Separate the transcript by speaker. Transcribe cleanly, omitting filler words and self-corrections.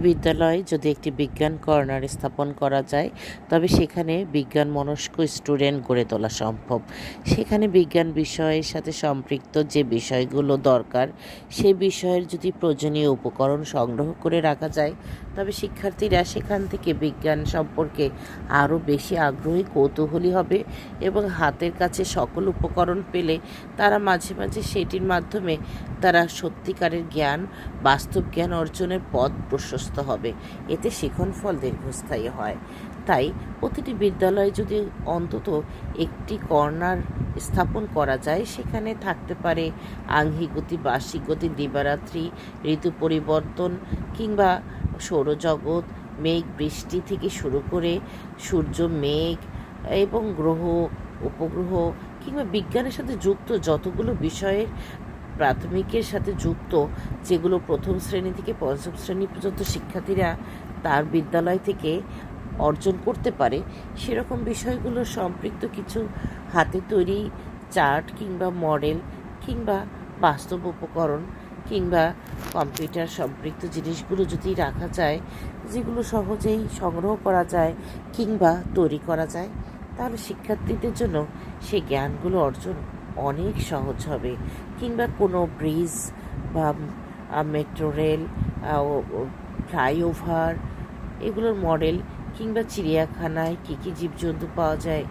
Speaker 1: বিদ্যালয়ে যদি একটি বিজ্ঞান কর্নার স্থাপন করা যায়, তবে সেখানে বিজ্ঞান মনস্ক স্টুডেন্ট গড়ে তোলা সম্ভব। সেখানে বিজ্ঞান বিষয়ের সাথে সম্পৃক্ত যে বিষয়গুলো দরকার, সেই বিষয়ের যদি প্রয়োজনীয় উপকরণ সংগ্রহ করে রাখা যায়, তবে শিক্ষার্থীরা সেখান থেকে বিজ্ঞান সম্পর্কে আরও বেশি আগ্রহী, কৌতূহলী হবে এবং হাতের কাছে সকল উপকরণ পেলে তারা মাঝে মাঝে সেটির মাধ্যমে তারা সত্যিকারের জ্ঞান, বাস্তব জ্ঞান অর্জনের পথ প্রশস্ত হবে। এতে শিখন ফল দীর্ঘস্থায়ী হয়। তাই প্রতিটি বিদ্যালয়ে যদি অন্তত একটি কর্নার স্থাপন করা যায়, সেখানে থাকতে পারে আংশিক গতি, বার্ষিক গতি, দিবারাত্রি, ঋতু পরিবর্তন কিংবা সৌরজগৎ, মেঘ বৃষ্টি থেকে শুরু করে সূর্য, মেঘ এবং গ্রহ, উপগ্রহ কিংবা বিজ্ঞানের সাথে যুক্ত যতগুলো বিষয়ের প্রাথমিকের সাথে যুক্ত, যেগুলো প্রথম শ্রেণী থেকে পঞ্চম শ্রেণী পর্যন্ত শিক্ষার্থীরা তার বিদ্যালয় থেকে অর্জন করতে পারে, সেরকম বিষয়গুলো সম্পৃক্ত কিছু হাতে তৈরি চার্ট কিংবা মডেল কিংবা বাস্তব উপকরণ কিংবা কম্পিউটার সম্পৃক্ত জিনিসগুলো যদি রাখা যায়, যেগুলো সহজেই সংগ্রহ করা যায় কিংবা তৈরি করা যায়, তাহলে শিক্ষার্থীদের জন্য সেই জ্ঞানগুলো অর্জন অনেক সহজ হবে। কিংবা কোনো ব্রিজ বা মেট্রো রেল, ফ্লাইওভার, এগুলোর মডেল কিংবা চিড়িয়াখানায় কী কী জীবজন্তু পাওয়া যায়,